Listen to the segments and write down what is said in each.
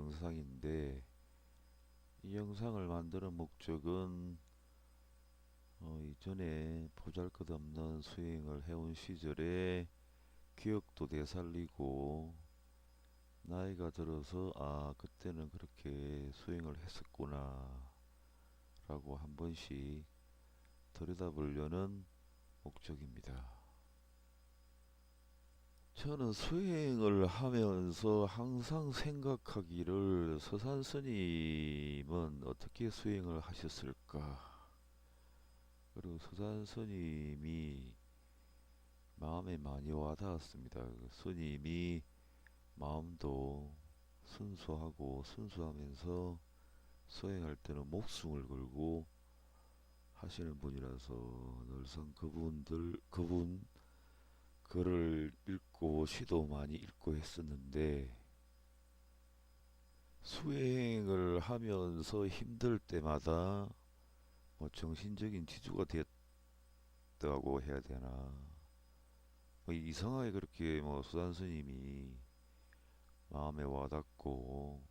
영상인데, 이 영상을 만드는 목적은 이전에 보잘것없는 수행을 해온 시절에 기억도 되살리고, 나이가 들어서 그때는 그렇게 수행을 했었구나 라고 한 번씩 들여다보려는 목적입니다. 저는 수행을 하면서 항상 생각하기를, 서산 스님은 어떻게 수행을 하셨을까? 그리고 서산 스님이 마음에 많이 와닿았습니다. 스님이 마음도 순수하고 순수하면서 수행할 때는 목숨을 걸고 하시는 분이라서 늘상 그분 글을 읽고 시도 많이 읽고 했었는데, 수행을 하면서 힘들 때마다 정신적인 지주가 되었다고 해야 되나, 이상하게 그렇게 수산 스님이 마음에 와닿고,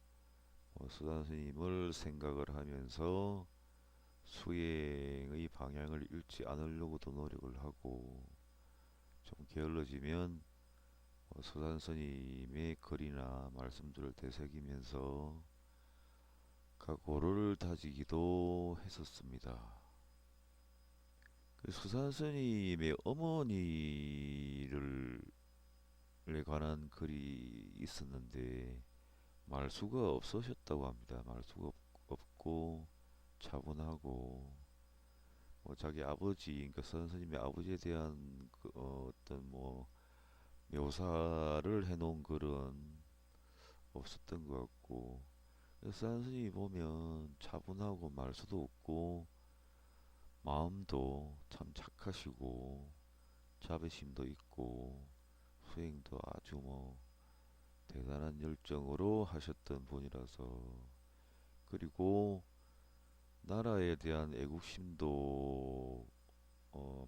수산 스님을 생각을 하면서 수행의 방향을 잃지 않으려고도 노력을 하고, 좀 게을러지면 서산 스님의 글이나 말씀들을 되새기면서 각오를 다지기도 했었습니다. 서산 스님의 어머니를 관한 글이 있었는데, 말수가 없으셨다고 합니다. 말수가 없고 차분하고, 자기 아버지, 그러니까 선생님의 아버지에 대한 어떤 묘사를 해놓은 글은 없었던 것 같고, 선생님이 보면 차분하고 말수도 없고 마음도 참 착하시고 자비심도 있고 수행도 아주 대단한 열정으로 하셨던 분이라서, 그리고 나라에 대한 애국심도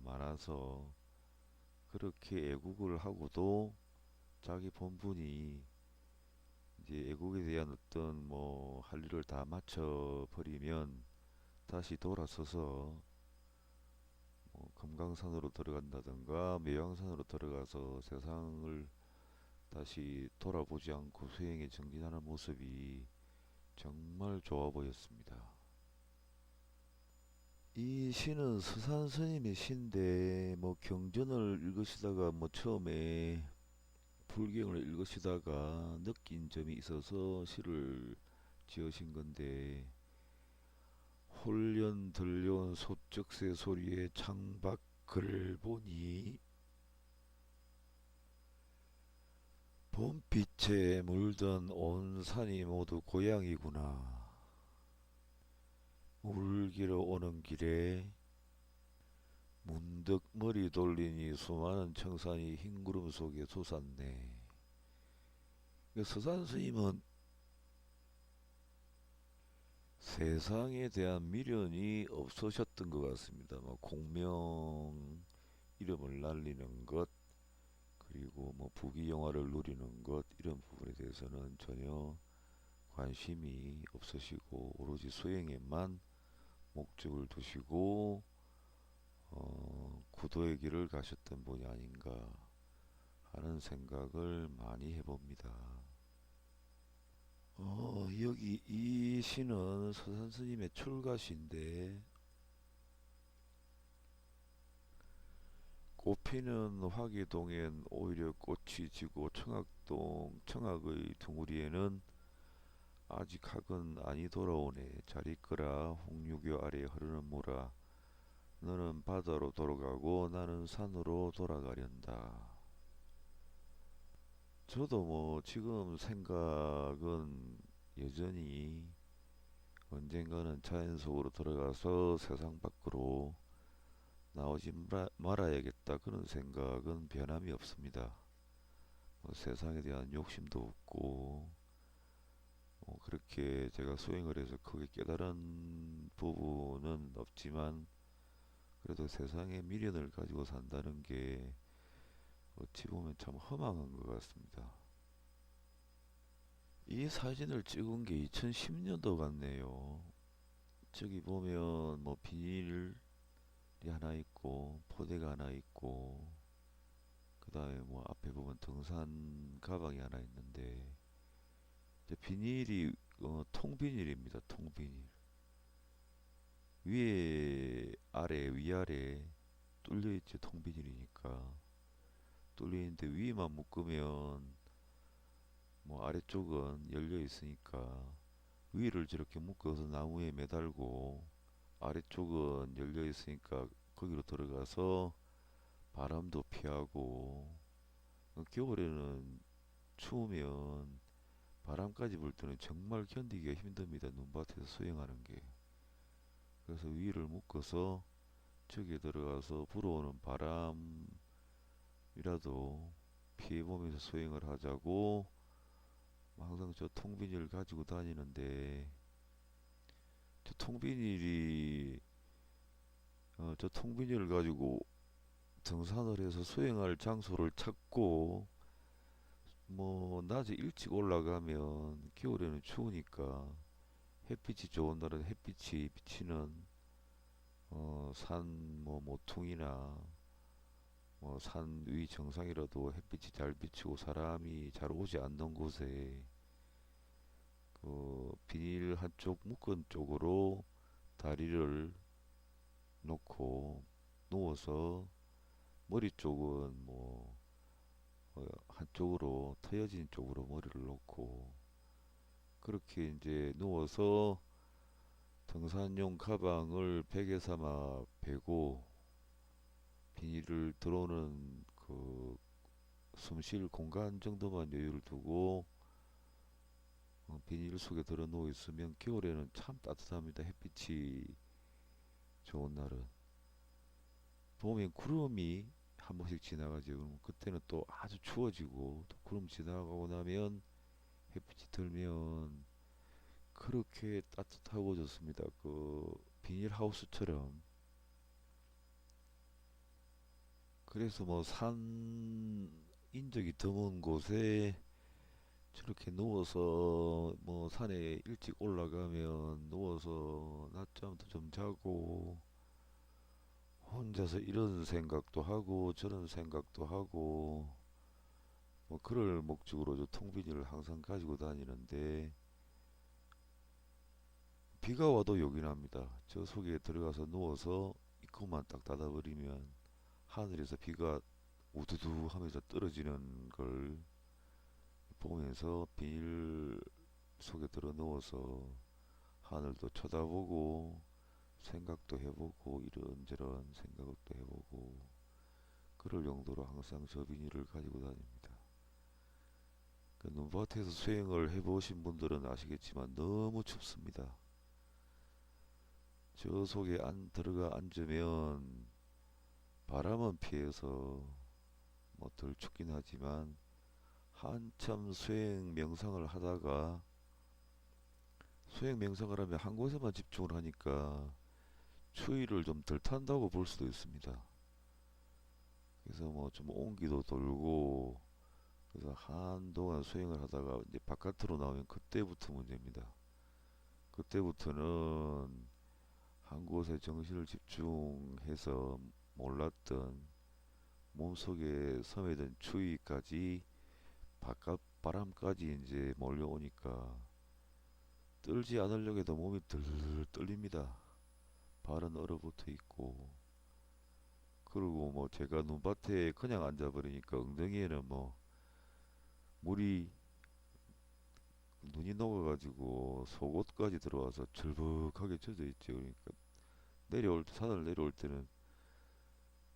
많아서, 그렇게 애국을 하고도 자기 본분이 이제 애국에 대한 어떤 할 일을 다 마쳐 버리면 다시 돌아서서 금강산으로 들어간다든가 매왕산으로 들어가서 세상을 다시 돌아보지 않고 수행에 정진하는 모습이 정말 좋아 보였습니다. 이 시는 서산 스님의 시인데, 경전을 읽으시다가 처음에 불경을 읽으시다가 느낀 점이 있어서 시를 지으신 건데, 홀연 들려온 소쩍새 소리에 창밖을 보니 봄빛에 물든 온 산이 모두 고향이구나. 울기로 오는 길에 문득 머리 돌리니 수많은 청산이 흰 구름 속에 솟았네. 서산 스님은 세상에 대한 미련이 없으셨던 것 같습니다. 공명 이름을 날리는 것, 그리고 부귀영화를 누리는 것, 이런 부분에 대해서는 전혀 관심이 없으시고 오로지 수행에만 목적을 두시고 구도의 길을 가셨던 분이 아닌가 하는 생각을 많이 해봅니다. 여기 이 시는 서산 스님의 출가시인데, 꽃피는 화기동엔 오히려 꽃이 지고 청학의 둥우리에는 아직 학은 아니 돌아오네. 잘 있거라. 홍유교 아래 흐르는 물아. 너는 바다로 돌아가고 나는 산으로 돌아가련다. 저도 지금 생각은 여전히 언젠가는 자연 속으로 들어가서 세상 밖으로 나오지 말아야겠다, 그런 생각은 변함이 없습니다. 세상에 대한 욕심도 없고, 그렇게 제가 수행을 해서 크게 깨달은 부분은 없지만, 그래도 세상에 미련을 가지고 산다는 게 어찌 보면 참 허망한 것 같습니다. 이 사진을 찍은 게 2010년도 같네요. 저기 보면 뭐 비닐이 하나 있고 포대가 하나 있고 그 다음에 뭐 앞에 보면 등산 가방이 하나 있는데 이제 비닐이 통비닐입니다. 통비닐. 위에 아래 위아래 뚫려 있죠. 통비닐이니까 뚫려 있는데 위만 묶으면 뭐 아래쪽은 열려 있으니까 위를 저렇게 묶어서 나무에 매달고 아래쪽은 열려 있으니까 거기로 들어가서 바람도 피하고 겨울에는 추우면 바람까지 불 때는 정말 견디기가 힘듭니다. 눈밭에서 수영하는 게. 그래서 위를 묶어서 저기에 들어가서 불어오는 바람이라도 피해보면서 수영을 하자고 항상 저 통비닐을 가지고 다니는데 저 통비닐이 저 통비닐을 가지고 등산을 해서 수영할 장소를 찾고 뭐 낮에 일찍 올라가면 겨울에는 추우니까 햇빛이 좋은 날은 햇빛이 비치는 산 뭐 모퉁이나 뭐 산 위 정상이라도 햇빛이 잘 비치고 사람이 잘 오지 않는 곳에 그 비닐 한쪽 묶은 쪽으로 다리를 놓고 누워서 머리 쪽은 뭐 한쪽으로 트여진 쪽으로 머리를 놓고 그렇게 이제 누워서 등산용 가방을 베개 삼아 베고 비닐을 들어오는 그 숨쉴 공간 정도만 여유를 두고 비닐 속에 들어 누워 있으면 겨울에는 참 따뜻합니다. 햇빛이 좋은 날은 보면 구름이 한 번씩 지나가죠. 그럼 그때는 또 아주 추워지고 또 구름 지나가고 나면 햇빛이 들면 그렇게 따뜻하고 좋습니다. 그 비닐하우스처럼. 그래서 뭐 산인적이 드문 곳에 저렇게 누워서 뭐 산에 일찍 올라가면 누워서 낮잠도 좀 자고 혼자서 이런 생각도 하고 저런 생각도 하고 뭐 그럴 목적으로 저 통비닐을 항상 가지고 다니는데 비가 와도 요긴합니다. 저 속에 들어가서 누워서 입구만 딱 닫아버리면 하늘에서 비가 우두두 하면서 떨어지는 걸 보면서 비닐 속에 들어 누워서 하늘도 쳐다보고 생각도 해보고 이런저런 생각도 해보고 그럴 용도로 항상 저 비닐을 가지고 다닙니다. 그 눈밭에서 수영을 해보신 분들은 아시겠지만 너무 춥습니다. 저 속에 들어가 앉으면 바람은 피해서 뭐 덜 춥긴 하지만 한참 수행 명상을 하다가 수행 명상을 하면 한 곳에만 집중을 하니까 추위를 좀 덜 탄다고 볼 수도 있습니다. 그래서 뭐 좀 온기도 돌고 그래서 한동안 수행을 하다가 이제 바깥으로 나오면 그때부터 문제입니다. 그때부터는 한 곳에 정신을 집중해서 몰랐던 몸속에 섬에든 추위까지 바깥 바람까지 이제 몰려오니까 떨지 않으려고 해도 몸이 들 떨립니다. 발은 얼어붙어 있고 그리고 뭐 제가 눈밭에 그냥 앉아버리니까 엉덩이에는 뭐 물이 눈이 녹아가지고 속옷까지 들어와서 절벅하게 젖어 있죠. 그러니까 내려올 때 산을 내려올 때는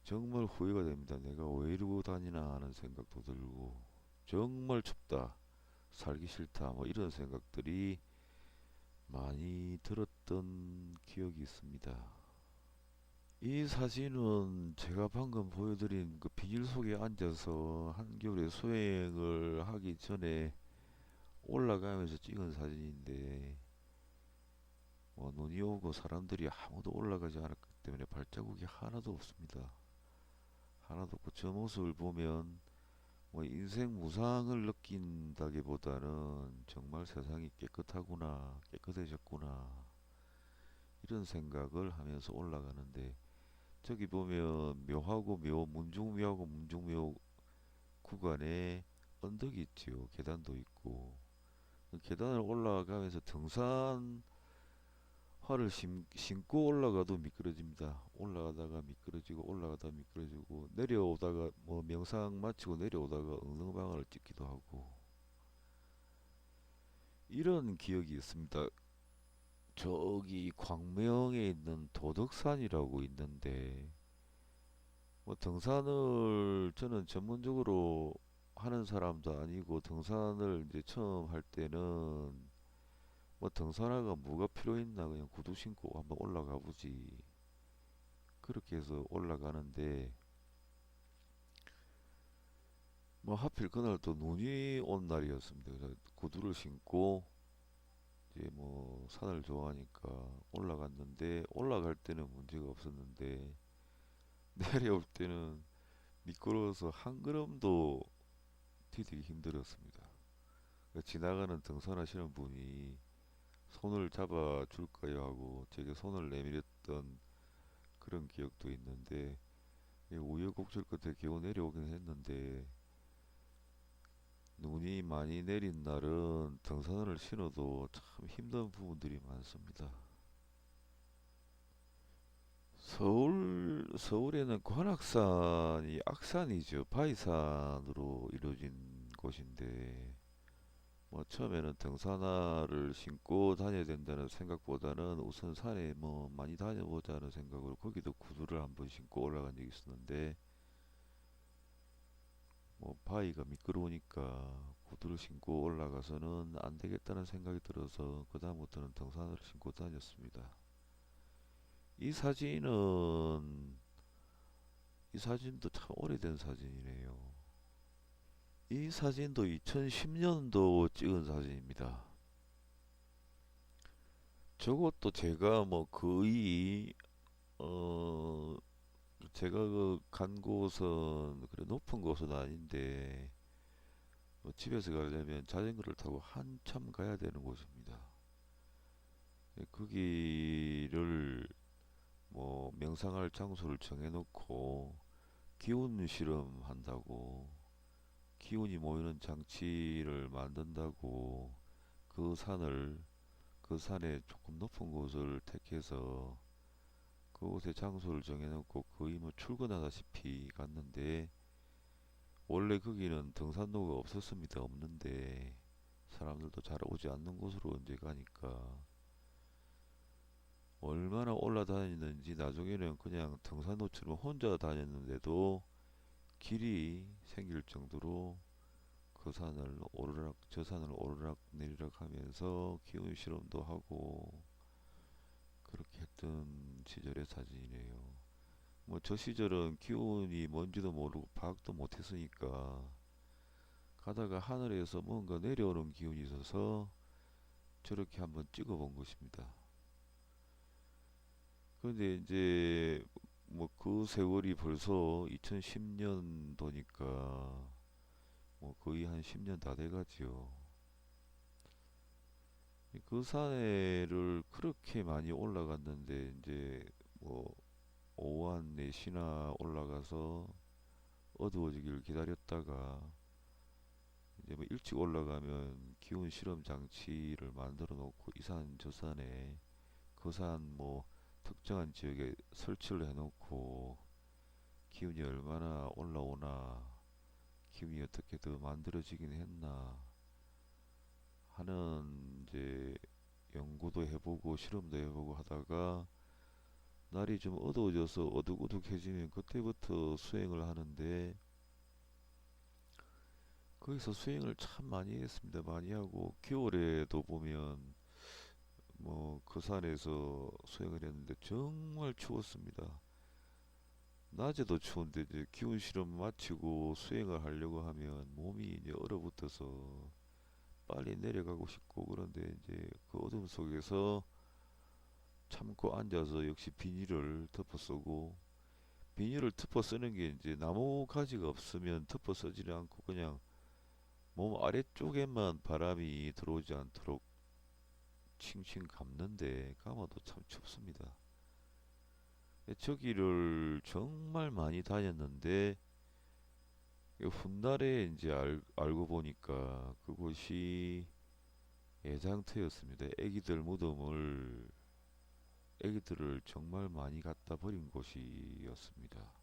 정말 후회가 됩니다. 내가 왜 이러고 다니나 하는 생각도 들고 정말 춥다, 살기 싫다, 뭐 이런 생각들이 많이 들었던 기억이 있습니다. 이 사진은 제가 방금 보여드린 그 비닐 속에 앉아서 한겨울에 수행을 하기 전에 올라가면서 찍은 사진인데 뭐 눈이 오고 사람들이 아무도 올라가지 않았기 때문에 발자국이 하나도 없습니다. 하나도 없고 저 모습을 보면 뭐 인생 무상을 느낀다기보다는 정말 세상이 깨끗하구나, 깨끗해졌구나 이런 생각을 하면서 올라가는데, 저기 보면 묘하고 묘, 문중묘하고 문중묘 구간에 언덕이 있지요. 계단도 있고. 그 계단을 올라가면서 등산화를 신고 올라가도 미끄러집니다. 올라가다가 미끄러지고 올라가다가 미끄러지고 내려오다가 뭐 명상 마치고 내려오다가 엉덩방아를 찍기도 하고 이런 기억이 있습니다. 저기 광명에 있는 도덕산이라고 있는데, 뭐 등산을 저는 전문적으로 하는 사람도 아니고 등산을 이제 처음 할 때는 뭐 등산화가 뭐가 필요 있나 그냥 구두 신고 한번 올라가 보지 그렇게 해서 올라가는데, 뭐 하필 그날 또 눈이 온 날이었습니다. 그래서 구두를 신고 이제 뭐 산을 좋아하니까 올라갔는데, 올라갈 때는 문제가 없었는데 내려올 때는 미끄러워서 한 걸음도 디디기 힘들었습니다. 그러니까 지나가는 등산하시는 분이 손을 잡아 줄까요 하고 제게 손을 내밀었던 그런 기억도 있는데, 우여곡절 끝에 겨우 내려오긴 했는데, 눈이 많이 내린 날은 등산화를 신어도 참 힘든 부분들이 많습니다. 서울에는 관악산이 악산이죠. 바위산으로 이루어진 곳인데, 뭐 처음에는 등산화를 신고 다녀야 된다는 생각보다는 우선 산에 뭐 많이 다녀보자는 생각으로 거기도 구두를 한번 신고 올라간 적이 있었는데, 뭐 바위가 미끄러우니까 구두를 신고 올라가서는 안 되겠다는 생각이 들어서 그다음부터는 등산화를 신고 다녔습니다. 이 사진은 이 사진도 참 오래된 사진이네요. 이 사진도 2010년도 찍은 사진입니다. 저것도 제가 뭐 거의 어 제가 그간 곳은 그래 높은 곳은 아닌데, 뭐 집에서 가려면 자전거를 타고 한참 가야 되는 곳입니다. 거기를 뭐 명상할 장소를 정해놓고 기운 실험한다고, 기운이 모이는 장치를 만든다고 그 산을 그 산에 조금 높은 곳을 택해서 그곳에 장소를 정해놓고 거의 뭐 출근하다시피 갔는데, 원래 거기는 등산로가 없었습니다. 없는데 사람들도 잘 오지 않는 곳으로 언제 가니까 얼마나 올라다녔는지 나중에는 그냥 등산로처럼 혼자 다녔는데도 길이 생길 정도로 그 산을 오르락 저 산을 오르락 내리락 하면서 기운 실험도 하고 그렇게 했던 시절의 사진이네요. 뭐 저 시절은 기운이 뭔지도 모르고 파악도 못했으니까 가다가 하늘에서 뭔가 내려오는 기운이 있어서 저렇게 한번 찍어본 것입니다. 그런데 이제 뭐 그 세월이 벌써 2010년도니까 뭐 거의 한 10년 다 돼가지요. 그 산에를 그렇게 많이 올라갔는데 이제 뭐 오후 한 4시나 올라가서 어두워지기를 기다렸다가 이제 뭐 일찍 올라가면 기온 실험 장치를 만들어 놓고 이 산 저 산에 그 산 뭐 특정한 지역에 설치를 해 놓고 기온이 얼마나 올라오나, 기온이 어떻게 더 만들어지긴 했나 하는 이제 연구도 해보고 실험도 해보고 하다가 날이 좀 어두워져서 어둑어둑해지면 그때부터 수행을 하는데, 거기서 수행을 참 많이 했습니다. 많이 하고 겨울에도 보면 뭐 그 산에서 수행을 했는데 정말 추웠습니다. 낮에도 추운데 이제 기운 실험 마치고 수행을 하려고 하면 몸이 이제 얼어붙어서 빨리 내려가고 싶고, 그런데 이제 그 어둠 속에서 참고 앉아서 역시 비닐을 덮어 쓰고 비닐을 덮어 쓰는 게 이제 나무 가지가 없으면 덮어 쓰지를 않고 그냥 몸 아래쪽에만 바람이 들어오지 않도록 칭칭 감는데 감아도 참 춥습니다. 저기를 정말 많이 다녔는데 훗날에 이제 알고 보니까 그곳이 애장터였습니다. 애기들을 정말 많이 갖다 버린 곳이었습니다.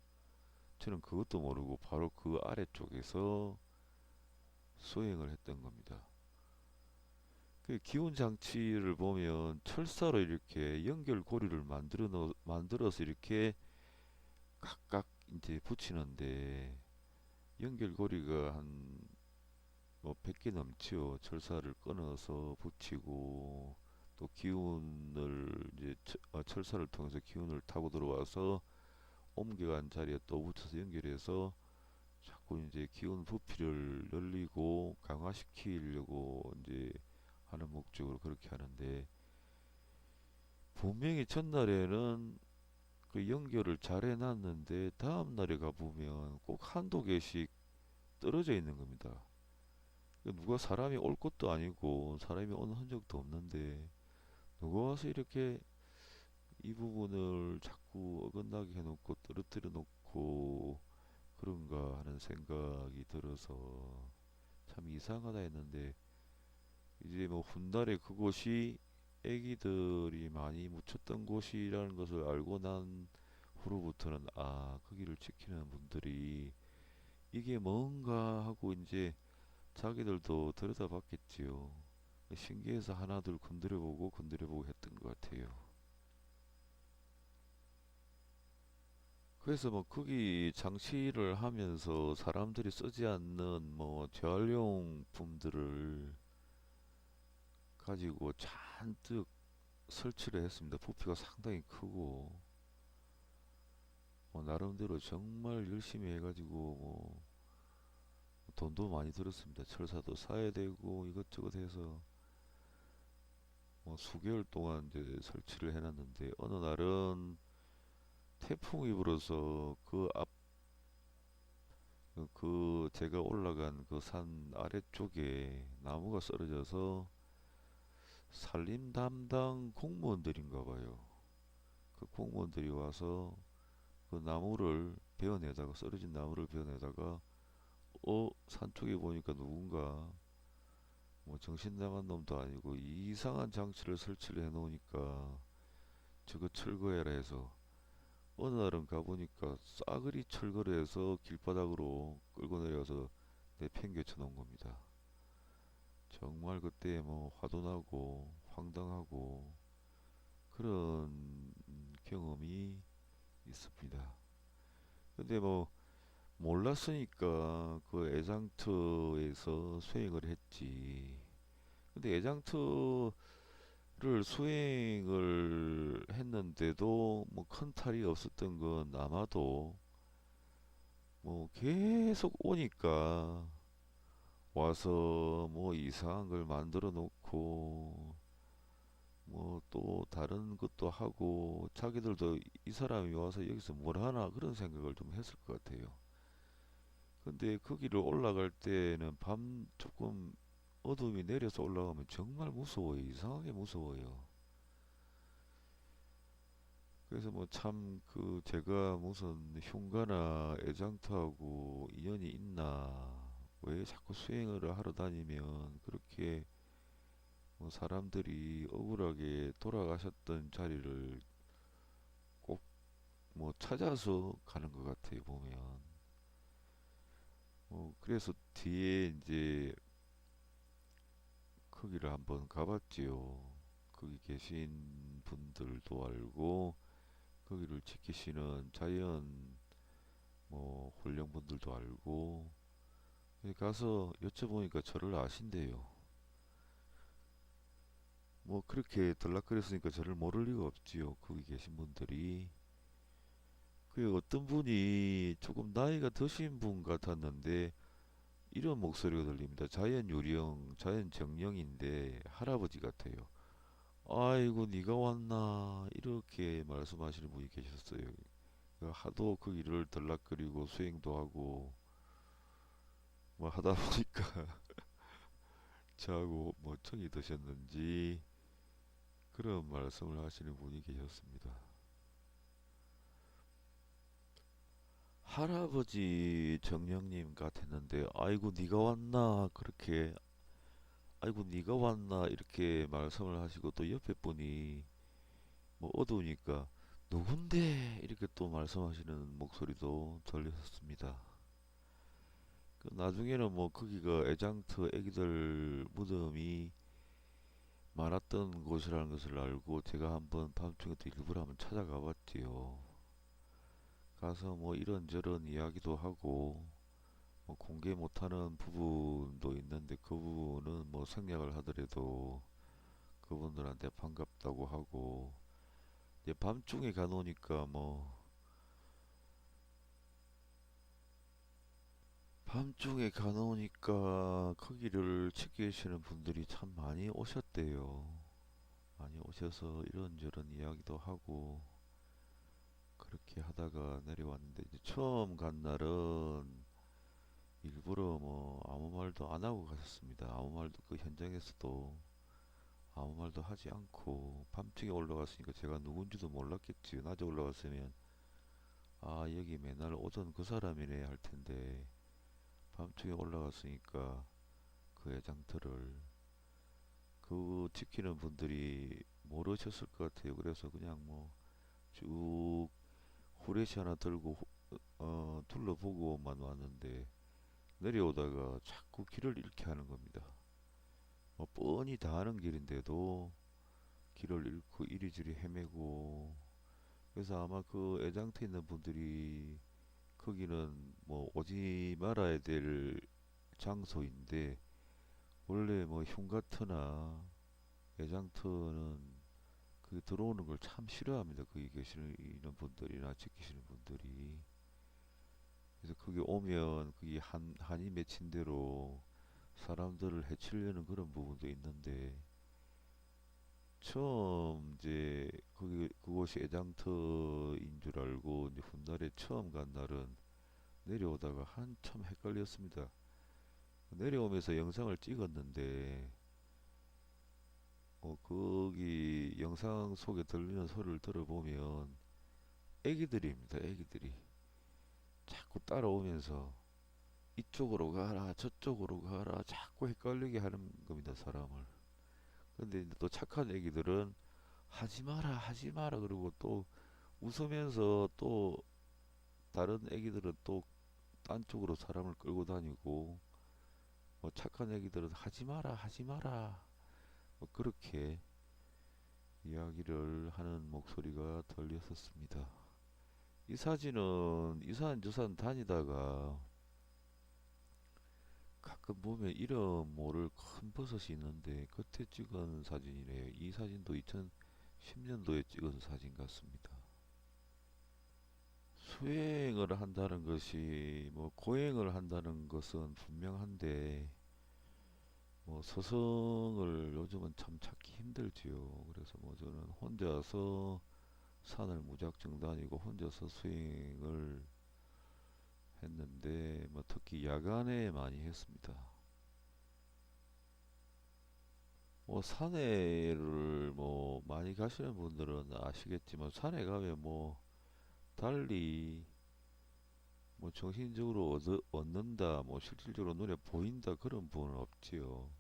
저는 그것도 모르고 바로 그 아래쪽에서 수행을 했던 겁니다. 그 기온 장치를 보면 철사로 이렇게 연결고리를 만들어서 이렇게 각각 이제 붙이는데 연결고리가 한 뭐 100개 넘지요. 철사를 끊어서 붙이고 또 기운을 이제 철사를 통해서 기운을 타고 들어와서 옮겨간 자리에 또 붙여서 연결해서 자꾸 이제 기운 부피를 늘리고 강화시키려고 이제 하는 목적으로 그렇게 하는데 분명히 전날에는 그 연결을 잘 해놨는데 다음 날에 가보면 꼭 한두 개씩 떨어져 있는 겁니다. 누가 사람이 올 것도 아니고 사람이 오는 흔적도 없는데 누가 와서 이렇게 이 부분을 자꾸 어긋나게 해놓고 떨어뜨려 놓고 그런가 하는 생각이 들어서 참 이상하다 했는데 이제 뭐 훗날에 그곳이 애기들이 많이 묻혔던 곳이라는 것을 알고 난 후로부터는 아 거기를 지키는 분들이 이게 뭔가 하고 이제 자기들도 들여다봤겠지요. 신기해서 하나둘 건드려보고 했던 것 같아요. 그래서 뭐 거기 장치를 하면서 사람들이 쓰지 않는 뭐 재활용품들을 가지고 잔뜩 설치를 했습니다. 부피가 상당히 크고 나름대로 정말 열심히 해가지고 뭐 돈도 많이 들었습니다. 철사도 사야 되고 이것저것 해서 뭐 수개월 동안 이제 설치를 해놨는데 어느 날은 태풍이 불어서 그 제가 올라간 그 산 아래쪽에 나무가 쓰러져서 산림 담당 공무원들인가 봐요. 그 공무원들이 와서 그 나무를 베어내다가 쓰러진 나무를 베어내다가 산 쪽에 보니까 누군가 뭐 정신 나간 놈도 아니고 이상한 장치를 설치를 해놓으니까 저거 철거해라 해서 어느 날은 가보니까 싸그리 철거를 해서 길바닥으로 끌고 내려와서 내팽개쳐 놓은 겁니다. 정말 그때 뭐 화도 나고 황당하고 그런 경험이 있습니다. 근데 뭐 몰랐으니까 그 애장터에서 수행을 했지. 근데 애장터를 수행을 했는데도 뭐 큰 탈이 없었던 건 아마도 뭐 계속 오니까 와서 뭐 이상한 걸 만들어 놓고 뭐 또 다른 것도 하고 자기들도 이 사람이 와서 여기서 뭘 하나 그런 생각을 좀 했을 것 같아요. 근데 거기를 올라갈 때는 밤 조금 어둠이 내려서 올라가면 정말 무서워요. 이상하게 무서워요. 그래서 뭐 참 그 제가 무슨 흉가나 애장터하고 인연이 있나 왜 자꾸 수행을 하러 다니면 그렇게 뭐 사람들이 억울하게 돌아가셨던 자리를 꼭 뭐 찾아서 가는 것 같아요 보면 그래서 뒤에 이제 거기를 한번 가봤지요. 거기 계신 분들도 알고 거기를 지키시는 자연 뭐 홀령분들도 알고 가서 여쭤보니까 저를 아신대요. 뭐 그렇게 들락거렸으니까 저를 모를 리가 없지요. 거기 계신 분들이. 그 어떤 분이 조금 나이가 드신 분 같았는데 이런 목소리가 들립니다. 자연 정령인데 할아버지 같아요. 아이고 네가 왔나 이렇게 말씀하시는 분이 계셨어요. 그 하도 그 일을 들락거리고 수행도 하고 뭐 하다 보니까 저하고 뭐 정이 드셨는지 그런 말씀을 하시는 분이 계셨습니다. 할아버지 정령님 같았는데 아이고 네가 왔나 그렇게 아이고 네가 왔나 이렇게 말씀을 하시고 또 옆에 분이 뭐 어두우니까 누군데 이렇게 또 말씀하시는 목소리도 들렸습니다. 그 나중에는 뭐 거기가 애장터 애기들 무덤이 많았던 곳이라는 것을 알고 제가 한번 밤중에 또 일부러 한번 찾아가 봤지요. 가서 뭐 이런저런 이야기도 하고 뭐 공개 못하는 부분도 있는데 그 부분은 뭐 생략을 하더라도 그분들한테 반갑다고 하고 이제 밤중에 가노니까 뭐 밤중에 가노니까 거기를 지키시는 분들이 참 많이 오셨대요. 많이 오셔서 이런저런 이야기도 하고 그렇게 하다가 내려왔는데 이제 처음 간 날은 일부러 뭐 아무 말도 안 하고 가셨습니다. 아무 말도 그 현장에서도 아무 말도 하지 않고 밤중에 올라갔으니까 제가 누군지도 몰랐겠지. 낮에 올라갔으면 아 여기 맨날 오던 그 사람이네 할 텐데 밤중에 올라갔으니까 그 애장터를 그 지키는 분들이 모르셨을 것 같아요. 그래서 그냥 뭐 쭉 후레쉬 하나 들고 둘러보고만 왔는데 내려오다가 자꾸 길을 잃게 하는 겁니다. 뭐 뻔히 다 아는 길인데도 길을 잃고 이리저리 헤매고 그래서 아마 그 애장터에 있는 분들이 거기는 뭐 오지 말아야 될 장소인데 원래 뭐 흉가터나 애장터는 그 들어오는 걸 참 싫어합니다. 거기 계시는 분들이나 지키시는 분들이. 그래서 거기 오면 그게 한이 맺힌 대로 사람들을 해치려는 그런 부분도 있는데 처음 이제 거기 그곳이 애장터인 줄 알고 이제 훗날에 처음 간 날은 내려오다가 한참 헷갈렸습니다. 내려오면서 영상을 찍었는데 거기 영상 속에 들리는 소리를 들어보면 애기들입니다. 애기들이 자꾸 따라오면서 이쪽으로 가라 저쪽으로 가라 자꾸 헷갈리게 하는 겁니다. 사람을. 근데 또 착한 애기들은 하지 마라 하지 마라 그러고 또 웃으면서 또 다른 애기들은 또 딴 쪽으로 사람을 끌고 다니고 뭐 착한 애기들은 하지 마라 하지 마라 뭐 그렇게 이야기를 하는 목소리가 들렸었습니다. 이 사진은 이산저산 다니다가 가끔 보면 이름 모를 큰 버섯이 있는데 그때 찍은 사진이래요. 이 사진도 2010년도에 찍은 사진 같습니다. 수행을 한다는 것이 뭐 고행을 한다는 것은 분명한데 뭐 스승을 요즘은 참 찾기 힘들지요. 그래서 뭐 저는 혼자서 산을 무작정 다니고 혼자서 수행을 했는데 뭐 특히 야간에 많이 했습니다. 뭐 산에를 뭐 많이 가시는 분들은 아시겠지만 산에 가면 뭐 달리 뭐 정신적으로 얻는다 뭐 실질적으로 눈에 보인다 그런 부분은 없지요.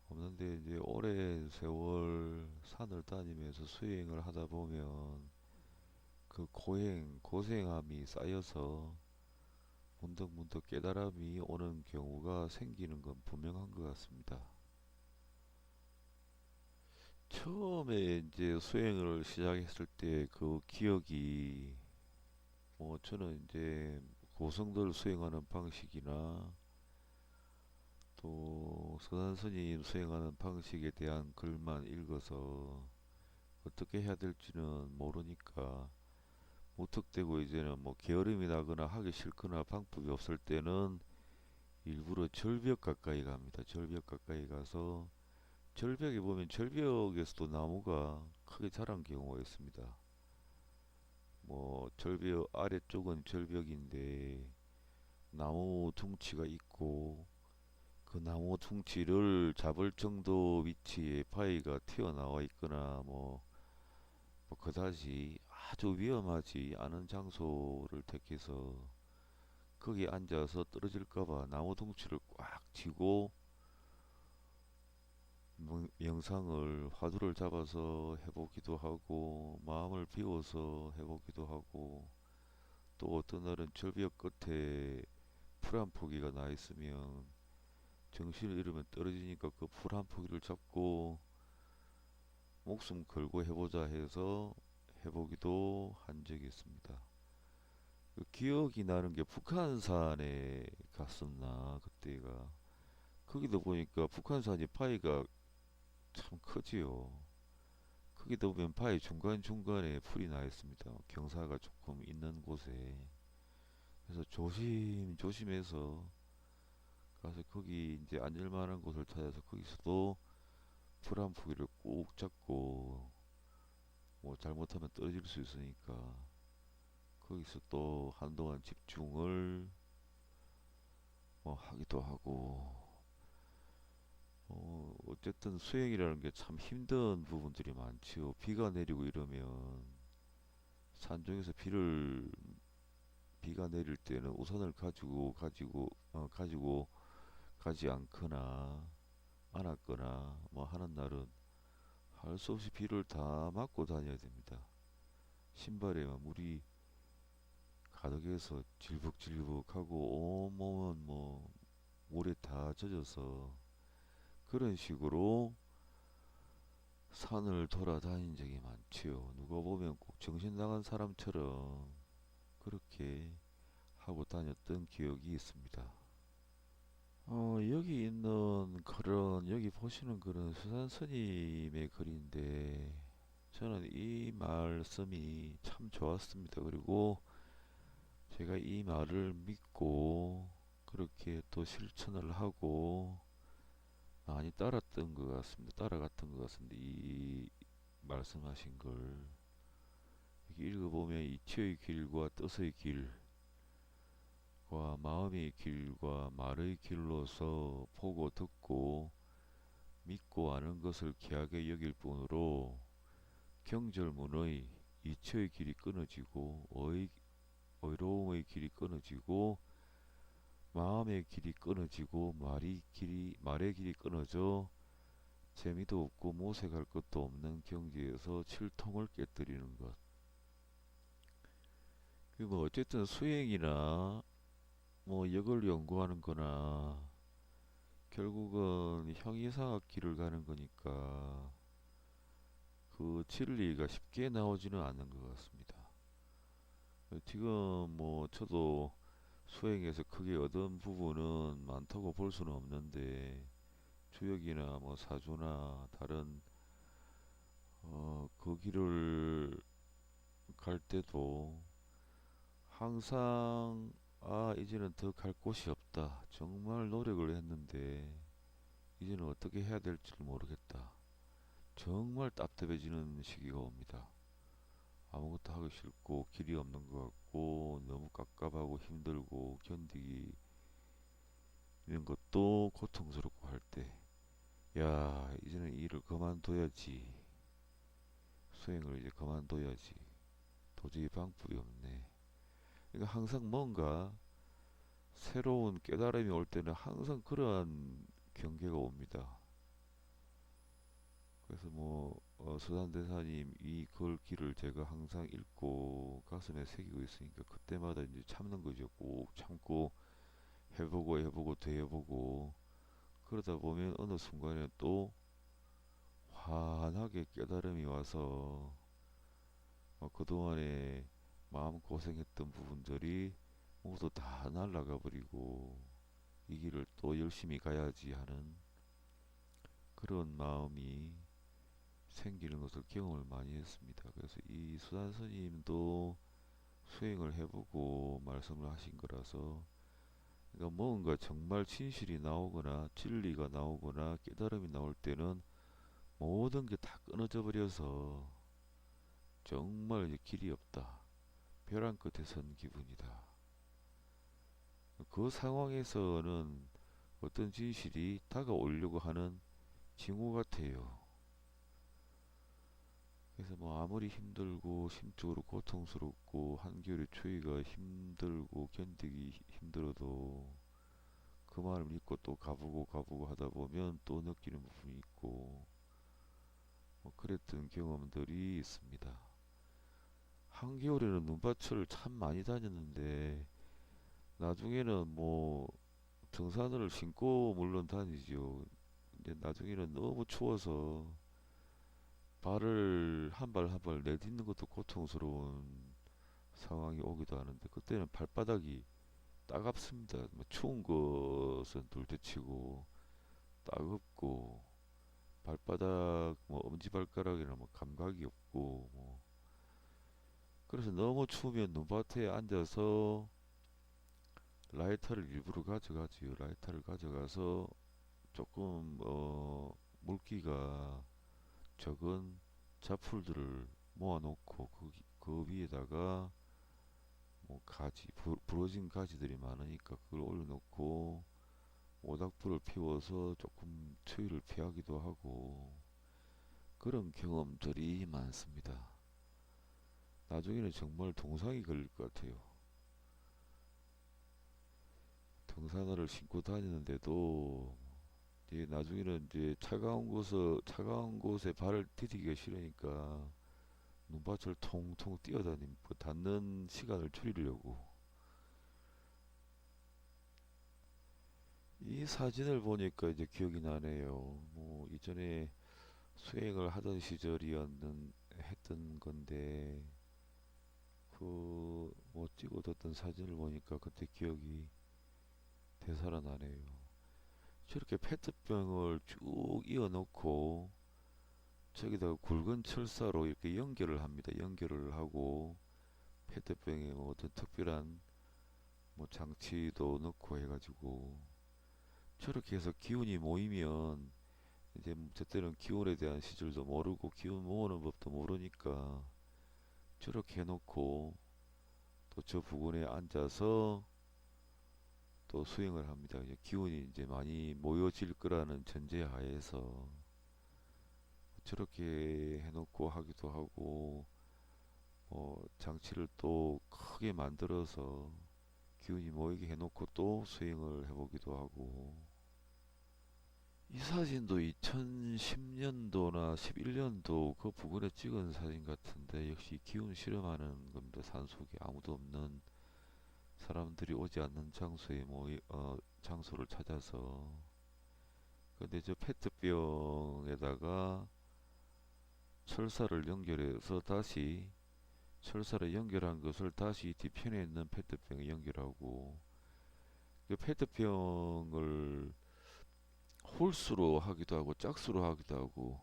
없는데 이제 오랜 세월 산을 다니면서 수행을 하다 보면 그 고생함이 쌓여서 문득문득 깨달음이 오는 경우가 생기는 건 분명한 것 같습니다. 처음에 이제 수행을 시작했을 때 그 기억이 뭐 저는 이제 고성들 수행하는 방식이나 또 서산 스님 수행하는 방식에 대한 글만 읽어서 어떻게 해야 될지는 모르니까 무턱대고 이제는 뭐 게으름이 나거나 하기 싫거나 방법이 없을 때는 일부러 절벽 가까이 갑니다. 절벽 가까이 가서 절벽에 보면 절벽에서도 나무가 크게 자란 경우가 있습니다. 뭐 절벽 아래쪽은 절벽인데 나무 둥치가 있고 그 나무 둥치를 잡을 정도 위치에 바위가 튀어나와 있거나 뭐 그다지 아주 위험하지 않은 장소를 택해서 거기 앉아서 떨어질까봐 나무 둥치를 꽉 쥐고 영상을 화두를 잡아서 해보기도 하고 마음을 비워서 해보기도 하고 또 어떤 날은 절벽 끝에 풀 한 포기가 나 있으면 정신을 잃으면 떨어지니까 그 풀 한 포기를 잡고 목숨 걸고 해보자 해서 해보기도 한 적이 있습니다. 그 기억이 나는 게 북한산에 갔었나 그때가 거기도 보니까 북한산이 바위가 참 크지요. 거기도 보면 바위 중간중간에 풀이 나 있습니다. 경사가 조금 있는 곳에. 그래서 조심조심해서 가서 거기 이제 앉을 만한 곳을 찾아서 거기서도 풀 한 포기를 꼭 잡고 뭐 잘못하면 떨어질 수 있으니까 거기서 또 한동안 집중을 뭐 하기도 하고 어쨌든 수행이라는 게 참 힘든 부분들이 많지요. 비가 내리고 이러면 산중에서 비가 내릴 때는 우산을 가지고 가지 않거나 않았거나 뭐 하는 날은 할 수 없이 비를 다 맞고 다녀야 됩니다. 신발에 막 물이 가득해서 질벅질벅하고 온몸은 뭐 물에 다 젖어서 그런 식으로 산을 돌아다닌 적이 많지요. 누가 보면 꼭 정신 나간 사람처럼 그렇게 하고 다녔던 기억이 있습니다. 여기 있는 글은 여기 보시는 글은 수산 스님의 글인데 저는 이 말씀이 참 좋았습니다. 그리고 제가 이 말을 믿고 그렇게 또 실천을 하고 많이 따랐던 것 같습니다. 따라갔던 것 같습니다. 이 말씀하신 걸 이렇게 읽어보면 이치의 길과 뜻의 길과 마음의 길과 말의 길로서 보고 듣고 믿고 아는 것을 귀하게 여길 뿐으로 경절문의 이치의 길이 끊어지고 의로움의 길이 끊어지고 마음의 길이 끊어지고 말의 길이 끊어져 재미도 없고 모색할 것도 없는 경지에서 칠통을 깨뜨리는 것. 그리고 어쨌든 수행이나 뭐 역을 연구하는 거나 결국은 형이상학 길을 가는 거니까 그 진리가 쉽게 나오지는 않는 것 같습니다. 지금 뭐 저도 수행에서 크게 얻은 부분은 많다고 볼 수는 없는데 주역이나 뭐 사주나 다른 그 길을 갈 때도 항상 이제는 더 갈 곳이 없다. 정말 노력을 했는데 이제는 어떻게 해야 될지 모르겠다. 정말 답답해지는 시기가 옵니다. 아무것도 하기 싫고 길이 없는 것 같고 너무 깝깝하고 힘들고 견디기는 것도 고통스럽고 할 때, 야, 이제는 이 일을 그만둬야지. 수행을 이제 그만둬야지. 도저히 방법이 없네. 그러니까 항상 뭔가 새로운 깨달음이 올 때는 항상 그러한 경계가 옵니다. 그래서 뭐 수산대사님 이 글귀를 제가 항상 읽고 가슴에 새기고 있으니까 그때마다 이제 참는 거죠. 꼭 참고 해보고 되어보고 그러다 보면 어느 순간에 또 환하게 깨달음이 와서 그동안에 마음 고생했던 부분들이 모두 다 날아가 버리고 이 길을 또 열심히 가야지 하는 그런 마음이 생기는 것을 경험을 많이 했습니다. 그래서 이 수산 스님도 수행을 해보고 말씀을 하신 거라서 그러니까 뭔가 정말 진실이 나오거나 진리가 나오거나 깨달음이 나올 때는 모든 게 다 끊어져 버려서 정말 이제 길이 없다. 벼랑 끝에 선 기분이다. 그 상황에서는 어떤 진실이 다가오려고 하는 징후 같아요. 그래서 뭐 아무리 힘들고 심적으로 고통스럽고 한겨울의 추위가 힘들고 견디기 힘들어도 그 말을 믿고 또 가보고 하다 보면 또 느끼는 부분이 있고 뭐 그랬던 경험들이 있습니다. 한겨울에는 눈밭을 참 많이 다녔는데 나중에는 뭐 등산화를 신고 물론 다니지요. 이제 나중에는 너무 추워서 발을 한 발 한 발 내딛는 것도 고통스러운 상황이 오기도 하는데 그때는 발바닥이 따갑습니다. 뭐 추운 것은 둘째치고 따갑고 발바닥 뭐 엄지발가락에는 뭐 감각이 없고 뭐 그래서 너무 추우면 눈밭에 앉아서 라이터를 일부러 가져가지요. 라이터를 가져가서 조금 물기가 적은 잡풀들을 모아놓고 그 위에다가 뭐 가지 부러진 가지들이 많으니까 그걸 올려놓고 모닥불을 피워서 조금 추위를 피하기도 하고 그런 경험들이 많습니다. 나중에는 정말 동상이 걸릴 것 같아요. 등산화를 신고 다니는데도 이제 나중에는 이제 차가운 곳에 발을 디디기가 싫으니까 눈밭을 통통 뛰어다니고 닿는 시간을 줄이려고 이 사진을 보니까 이제 기억이 나네요. 뭐 이전에 수행을 하던 시절이었는 했던 건데 그 뭐 찍어뒀던 사진을 보니까 그때 기억이 되살아나네요. 저렇게 페트병을 쭉 이어놓고 저기다가 굵은 철사로 이렇게 연결을 합니다. 연결을 하고 페트병에 뭐 어떤 특별한 뭐 장치도 넣고 해가지고 저렇게 해서 기운이 모이면 이제 저 때는 기운에 대한 시절도 모르고 기운 모으는 법도 모르니까 저렇게 해놓고 또 저 부근에 앉아서 또 수행을 합니다. 이제 기운이 이제 많이 모여질 거라는 전제하에서 저렇게 해놓고 하기도 하고 장치를 또 크게 만들어서 기운이 모이게 해놓고 또 수행을 해보기도 하고 이 사진도 2010년도나 11년도 그 부근에 찍은 사진 같은데 역시 기운 실험하는 겁니다. 산속에 아무도 없는 사람들이 오지 않는 장소에 장소를 찾아서 근데 저 페트병에다가 철사를 연결해서 다시 철사를 연결한 것을 다시 뒤편에 있는 페트병에 연결하고 그 페트병을 홀수로 하기도 하고 짝수로 하기도 하고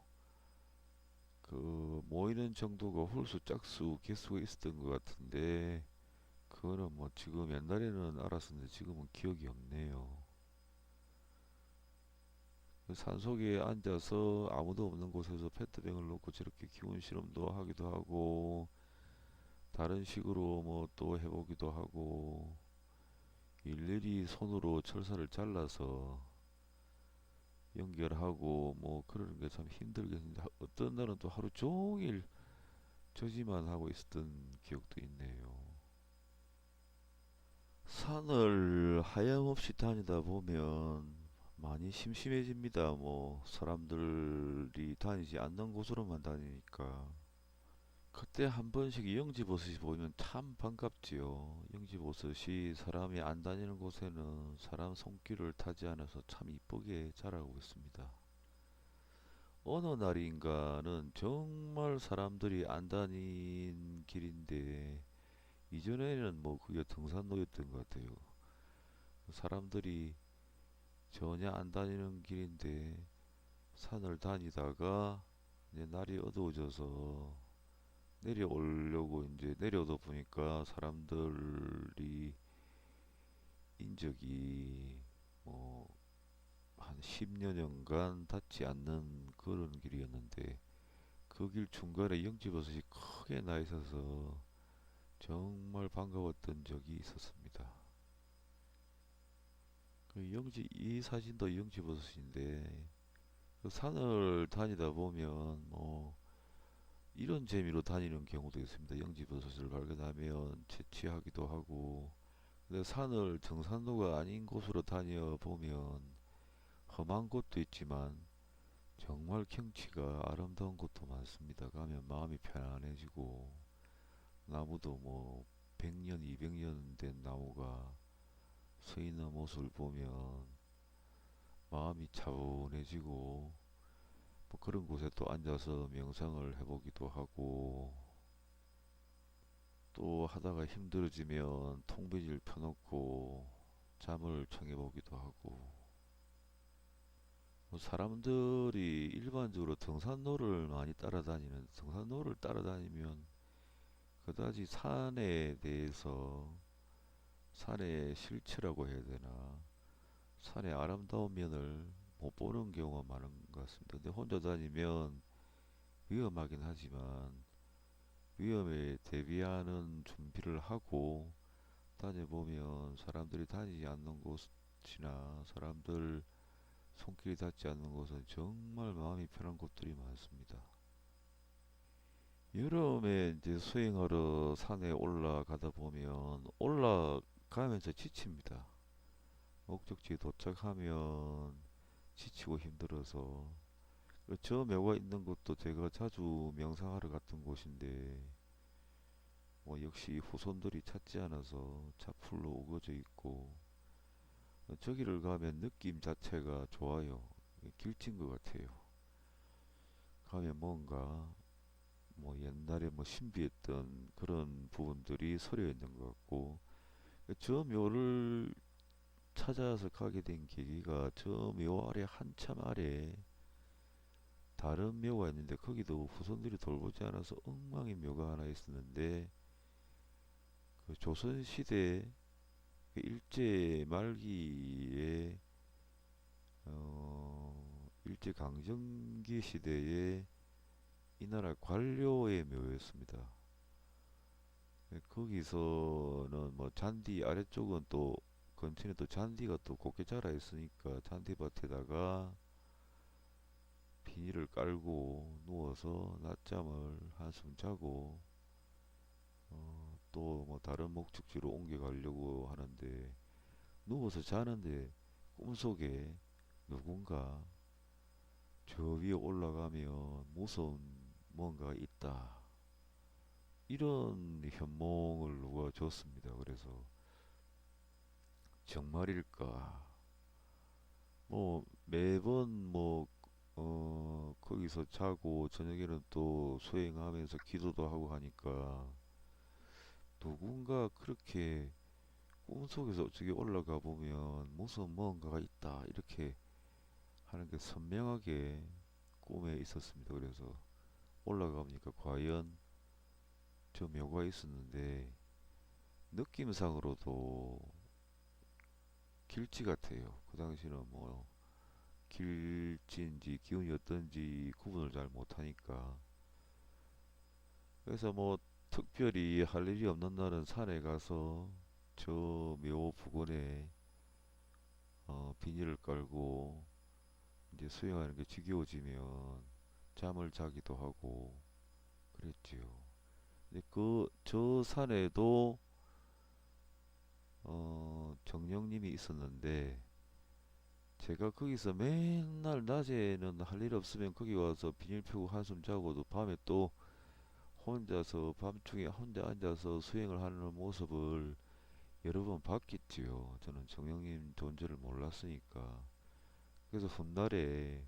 그 모이는 정도가 홀수 짝수 개수가 있었던 것 같은데 그거는 뭐 지금 옛날에는 알았었는데 지금은 기억이 없네요. 그 산속에 앉아서 아무도 없는 곳에서 페트병을 놓고 저렇게 기운 실험도 하기도 하고 다른 식으로 뭐 또 해보기도 하고 일일이 손으로 철사를 잘라서 연결하고 뭐 그러는 게 참 힘들겠는데 어떤 날은 또 하루 종일 저지만 하고 있었던 기억도 있네요. 산을 하염없이 다니다 보면 많이 심심해집니다. 뭐 사람들이 다니지 않는 곳으로만 다니니까. 그때 한 번씩 영지버섯이 보이면 참 반갑지요. 영지버섯이 사람이 안 다니는 곳에는 사람 손길을 타지 않아서 참 이쁘게 자라고 있습니다. 어느 날인가는 정말 사람들이 안 다닌 길인데 이전에는 뭐 그게 등산로였던 것 같아요. 사람들이 전혀 안 다니는 길인데 산을 다니다가 이제 날이 어두워져서 내려오려고 이제 내려오다 보니까 사람들이 인적이 뭐 한 10여 년간 닿지 않는 그런 길이었는데 그 길 중간에 영지버섯이 크게 나 있어서 정말 반가웠던 적이 있었습니다. 그 영지 이 사진도 영지버섯인데 그 산을 다니다 보면 뭐 이런 재미로 다니는 경우도 있습니다. 영지버섯을 발견하면 채취하기도 하고 근데 산을 정산로가 아닌 곳으로 다녀 보면 험한 곳도 있지만 정말 경치가 아름다운 곳도 많습니다. 가면 마음이 편안해지고 나무도 뭐 100년, 200년 된 나무가 서 있는 모습을 보면 마음이 차분해지고 뭐 그런 곳에 또 앉아서 명상을 해보기도 하고 또 하다가 힘들어지면 통비질 펴놓고 잠을 청해보기도 하고 뭐 사람들이 일반적으로 등산로를 많이 따라다니는 등산로를 따라다니면 그다지 산에 대해서 산의 실체라고 해야 되나 산의 아름다운 면을 못 보는 경우가 많은 것 같습니다. 근데 혼자 다니면 위험하긴 하지만 위험에 대비하는 준비를 하고 다녀보면 사람들이 다니지 않는 곳이나 사람들 손길이 닿지 않는 곳은 정말 마음이 편한 곳들이 많습니다. 여름에 이제 수행하러 산에 올라가다 보면 올라가면서 지칩니다. 목적지에 도착하면 지치고 힘들어서 저 묘가 있는 곳도 제가 자주 명상하러 갔던 곳인데 뭐 역시 후손들이 찾지 않아서 자풀로 우거져 있고 저기를 가면 느낌 자체가 좋아요. 길진 것 같아요. 가면 뭔가 뭐 옛날에 뭐 신비했던 그런 부분들이 서려 있는 것 같고 저 묘를 찾아서 가게 된 계기가 저 묘 아래 한참 아래 다른 묘가 있는데 거기도 후손들이 돌보지 않아서 엉망인 묘가 하나 있었는데 그 조선시대 그 일제 말기에 일제강점기 시대에 이 나라 관료의 묘였습니다. 거기서는 뭐 잔디 아래쪽은 또 근처에 또 잔디가 또 곱게 자라 있으니까 잔디밭에다가 비닐을 깔고 누워서 낮잠을 한숨 자고 또 뭐 다른 목적지로 옮겨가려고 하는데 누워서 자는데 꿈속에 누군가 저 위에 올라가면 무서운 뭔가 있다. 이런 현몽을 누가 줬습니다. 그래서 정말일까? 뭐 매번 뭐 거기서 자고 저녁에는 또 수행하면서 기도도 하고 하니까 누군가 그렇게 꿈속에서 저기 올라가 보면 무슨 뭔가가 있다 이렇게 하는 게 선명하게 꿈에 있었습니다. 그래서 올라가 보니까 과연 저 묘가 있었는데 느낌상으로도 길지 같아요. 그 당시는 뭐 길지인지 기운이 어떤지 구분을 잘 못하니까 그래서 뭐 특별히 할 일이 없는 날은 산에 가서 저 묘 부근에 비닐을 깔고 이제 수영하는 게 지겨워지면 잠을 자기도 하고 그랬지요. 근데 그 저 산에도 정령님이 있었는데 제가 거기서 맨날 낮에는 할 일 없으면 거기 와서 비닐 펴고 한숨 자고도 밤에 또 혼자서 밤중에 혼자 앉아서 수행을 하는 모습을 여러 번 봤겠지요. 저는 정령님 존재를 몰랐으니까. 그래서 훗날에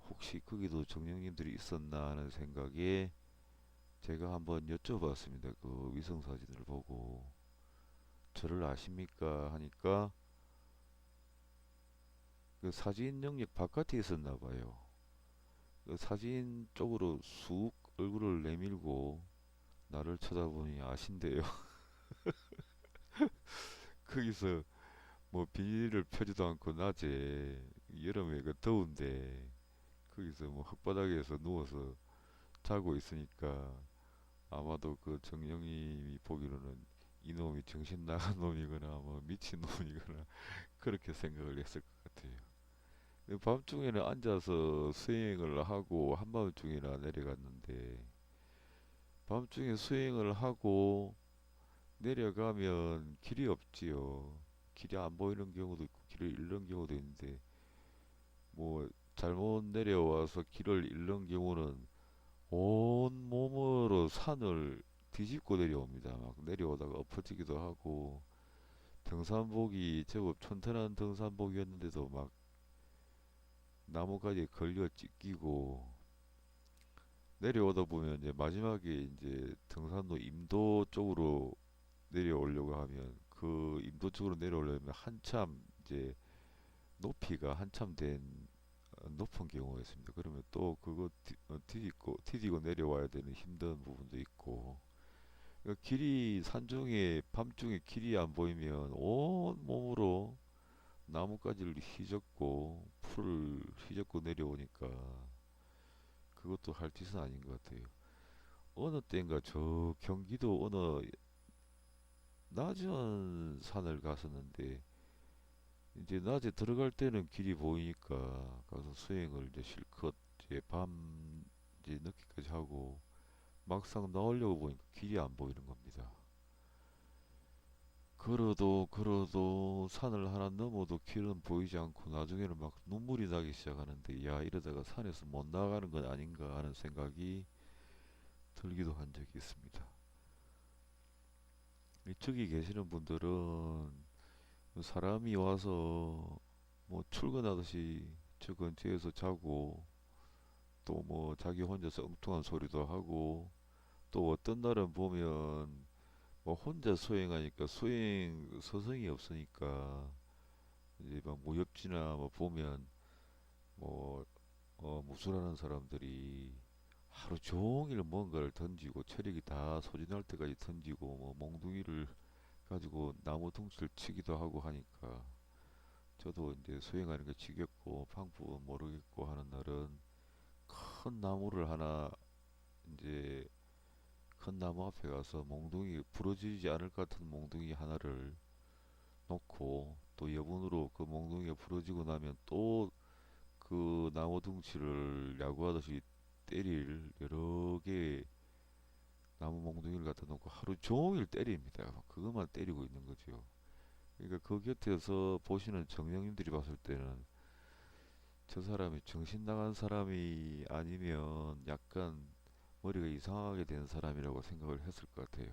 혹시 거기도 정령님들이 있었나 하는 생각에 제가 한번 여쭤봤습니다. 그 위성 사진을 보고 저를 아십니까 하니까 그 사진 영역 바깥에 있었나 봐요. 그 사진 쪽으로 쑥 얼굴을 내밀고 나를 쳐다보니 아신대요. 거기서 뭐 비닐을 펴지도 않고 낮에 여름에 그 더운데 거기서 뭐 흙바닥에서 누워서 자고 있으니까 아마도 그 정영이 보기로는 이놈이 정신 나간 놈이거나 뭐 미친 놈이거나 그렇게 생각을 했을 것 같아요. 근데 밤중에는 앉아서 수행을 하고 한밤중이나 내려갔는데 밤중에 수행을 하고 내려가면 길이 없지요. 길이 안 보이는 경우도 있고 길을 잃는 경우도 있는데 뭐 잘못 내려와서 길을 잃는 경우는 온 몸으로 산을 뒤집고 내려옵니다. 막 내려오다가 엎어지기도 하고 등산복이 제법 튼튼한 등산복이었는데도 막 나뭇가지에 걸려 찢기고 내려오다 보면 이제 마지막에 이제 등산로 임도 쪽으로 내려오려고 하면 그 임도 쪽으로 내려오려면 한참 이제 높이가 한참 된 높은 경우였습니다. 그러면 또 그거 디디고 내려와야 되는 힘든 부분도 있고 그러니까 길이 산중에 밤중에 길이 안 보이면 온 몸으로 나뭇가지를 휘젓고 풀을 휘젓고 내려오니까 그것도 할 짓은 아닌 것 같아요. 어느 때인가 저 경기도 어느 낮은 산을 갔었는데 이제 낮에 들어갈 때는 길이 보이니까 가서 수행을 이제 실컷 이제 밤 이제 늦게까지 하고 막상 나오려고 보니까 길이 안 보이는 겁니다. 걸어도 산을 하나 넘어도 길은 보이지 않고 나중에는 막 눈물이 나기 시작하는데 야 이러다가 산에서 못 나가는 건 아닌가 하는 생각이 들기도 한 적이 있습니다. 이쪽에 계시는 분들은 사람이 와서 뭐 출근하듯이 저 근처에서 자고 또 뭐 자기 혼자서 엉뚱한 소리도 하고 또 어떤 날은 보면 뭐 혼자 수행하니까 수행 서성이 없으니까 이제 막 무협지나 뭐 보면 뭐 무술하는 사람들이 하루 종일 뭔가를 던지고 체력이 다 소진할 때까지 던지고 뭐 몽둥이를 가지고 나무 둥치를 치기도 하고 하니까 저도 이제 수행하는 게 지겹고 방법은 모르겠고 하는 날은 큰 나무를 하나 이제 큰 나무 앞에 가서 몽둥이 부러지지 않을 것 같은 몽둥이 하나를 놓고 또 여분으로 그 몽둥이가 부러지고 나면 또 그 나무 둥치를 야구하듯이 때릴 여러 개의 나무 몽둥이를 갖다 놓고 하루 종일 때립니다. 그것만 때리고 있는 거죠. 그러니까 그 곁에서 보시는 정령님들이 봤을 때는 저 사람이 정신 나간 사람이 아니면 약간 머리가 이상하게 된 사람이라고 생각을 했을 것 같아요.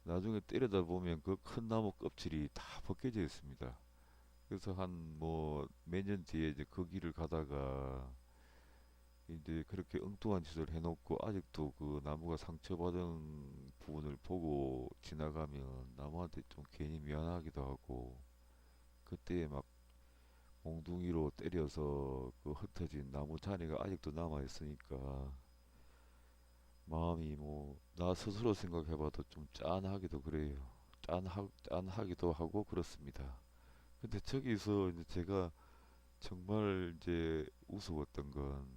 나중에 때리다 보면 그 큰 나무 껍질이 다 벗겨져 있습니다. 그래서 한 뭐 몇 년 뒤에 이제 그 길을 가다가 이제 그렇게 엉뚱한 짓을 해놓고 아직도 그 나무가 상처받은 부분을 보고 지나가면 나무한테 좀 괜히 미안하기도 하고 그때 막 몽둥이로 때려서 그 흩어진 나무 잔해가 아직도 남아 있으니까 마음이 뭐 나 스스로 생각해봐도 좀 짠하기도 그래요. 짠하기도 하고 그렇습니다. 근데 저기서 이제 제가 정말 이제 우스웠던 건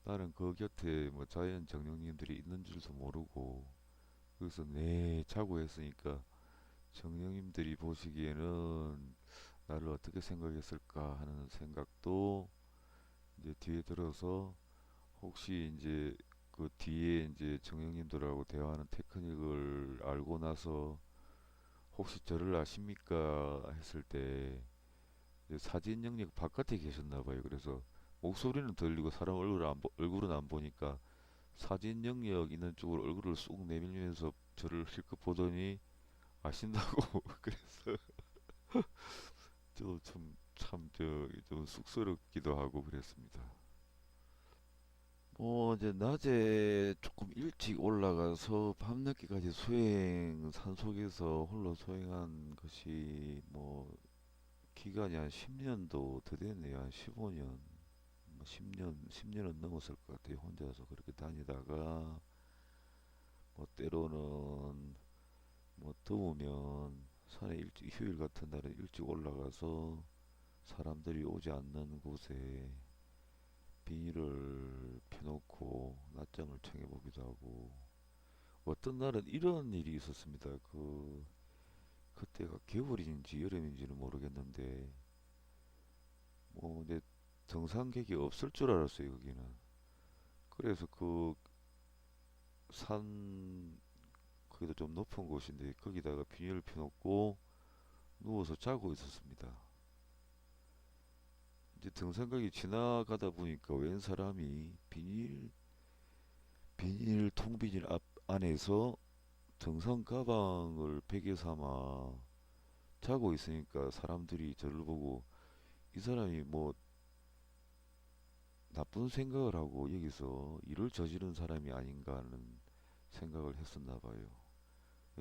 나는 그 곁에 뭐 자연 정령님들이 있는 줄도 모르고 그래서 내 자고 했으니까 정령님들이 보시기에는 나를 어떻게 생각했을까 하는 생각도 이제 뒤에 들어서 혹시 이제 그 뒤에 이제 정령님들하고 대화하는 테크닉을 알고 나서 혹시 저를 아십니까 했을 때 이제 사진 영역 바깥에 계셨나 봐요. 그래서 목소리는 들리고 사람 얼굴은 안 보니까 사진 영역 있는 쪽으로 얼굴을 쑥 내밀면서 저를 실컷 보더니 아신다고 그래서 저참저좀 쑥스럽기도 하고 그랬습니다. 이제 낮에 조금 일찍 올라가서 밤늦게까지 수행 산속에서 홀로 수행한 것이 뭐 기간이 한 10년도 더 됐네요. 한 15년, 뭐 10년은 넘었을 것 같아요. 혼자서 그렇게 다니다가 뭐 때로는 뭐 더우면 산에 일찍 휴일 같은 날에 일찍 올라가서 사람들이 오지 않는 곳에 비닐을 펴놓고 낮잠을 청해보기도 하고 어떤 날은 이런 일이 있었습니다. 그때가 겨울인지 여름인지는 모르겠는데 뭐 이제 등산객이 없을 줄 알았어요 거기는. 그래서 그 산 거기도 좀 높은 곳인데 거기다가 비닐을 펴놓고 누워서 자고 있었습니다. 이제 등산객이 지나가다 보니까 웬 사람이 비닐 통비닐 안에서 등산 가방을 베개 삼아 자고 있으니까 사람들이 저를 보고 이 사람이 뭐 나쁜 생각을 하고 여기서 일을 저지른 사람이 아닌가 하는 생각을 했었나 봐요.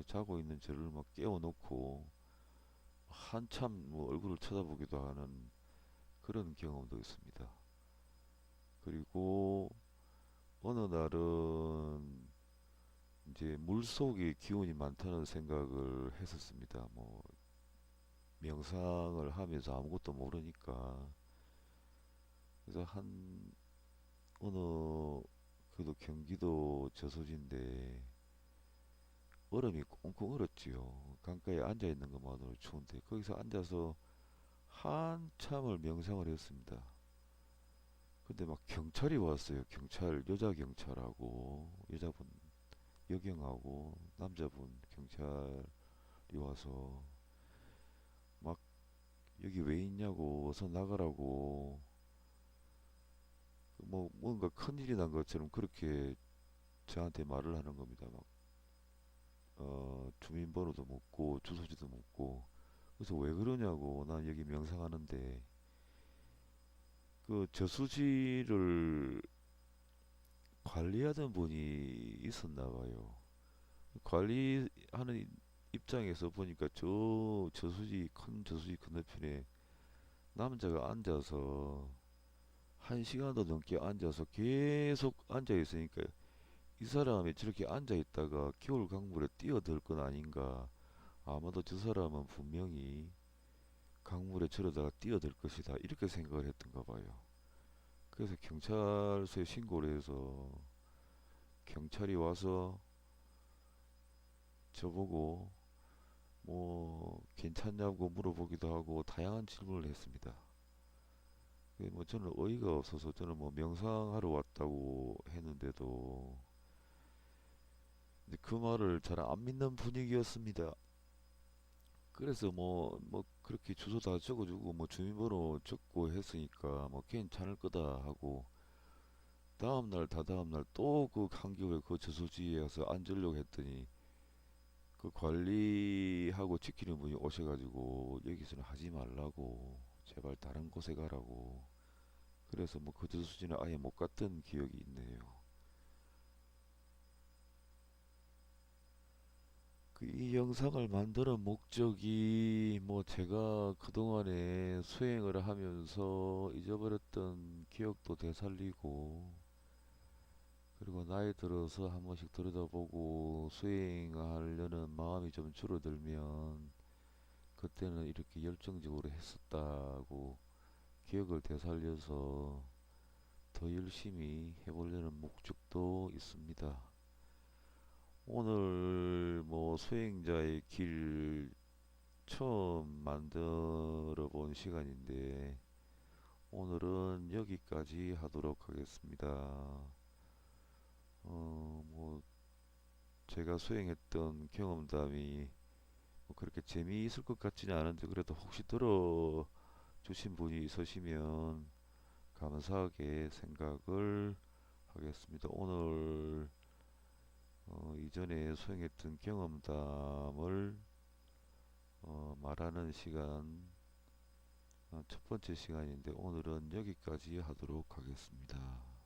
자고 있는 저를 막 깨워놓고 한참 뭐 얼굴을 쳐다보기도 하는 그런 경험도 있습니다. 그리고 어느 날은 이제 물속에 기운이 많다는 생각을 했었습니다. 뭐 명상을 하면서 아무것도 모르니까. 그래서 한 어느 그래도 경기도 저수지인데 얼음이 꽁꽁 얼었지요. 강가에 앉아 있는 것만으로 추운데 거기서 앉아서 한참을 명상을 했습니다. 근데 막 경찰이 왔어요. 경찰, 여자 경찰하고 여자분 여경하고 남자분 경찰이 와서 막 여기 왜 있냐고 어서 나가라고 뭐 뭔가 큰일이 난 것처럼 그렇게 저한테 말을 하는 겁니다. 막 주민번호도 묻고 주소지도 묻고 그래서 왜 그러냐고 난 여기 명상하는데 그 저수지를 관리하던 분이 있었나 봐요. 관리하는 입장에서 보니까 저 저수지 큰 저수지 건너편에 남자가 앉아서 한 시간도 넘게 앉아서 계속 앉아 있으니까 이 사람이 저렇게 앉아 있다가 겨울 강물에 뛰어들 건 아닌가. 아마도 저 사람은 분명히 강물에 저러다가 뛰어들 것이다. 이렇게 생각을 했던가 봐요. 그래서 경찰서에 신고를 해서 경찰이 와서 저보고 뭐 괜찮냐고 물어보기도 하고 다양한 질문을 했습니다. 뭐 저는 어이가 없어서 저는 뭐 명상하러 왔다고 했는데도 그 말을 잘 안 믿는 분위기였습니다. 그래서 뭐 그렇게 주소 다 적어주고 뭐 주민번호 적고 했으니까 뭐 괜찮을 거다 하고 다음날 다다음날 또 그 한겨울에 그 저수지에 가서 앉으려고 했더니 그 관리하고 지키는 분이 오셔가지고 여기서는 하지 말라고 제발 다른 곳에 가라고 그래서 뭐 그 저수지는 아예 못 갔던 기억이 있네요. 이 영상을 만드는 목적이 뭐 제가 그동안에 수행을 하면서 잊어버렸던 기억도 되살리고 그리고 나이 들어서 한 번씩 들여다보고 수행하려는 마음이 좀 줄어들면 그때는 이렇게 열정적으로 했었다고 기억을 되살려서 더 열심히 해보려는 목적도 있습니다. 오늘 뭐 수행자의 길 처음 만들어 본 시간인데 오늘은 여기까지 하도록 하겠습니다. 뭐 제가 수행했던 경험담이 뭐 그렇게 재미있을 것 같지는 않은데 그래도 혹시 들어 주신 분이 있으시면 감사하게 생각을 하겠습니다. 오늘 이전에 수행했던 경험담을 말하는 시간 첫 번째 시간인데 오늘은 여기까지 하도록 하겠습니다.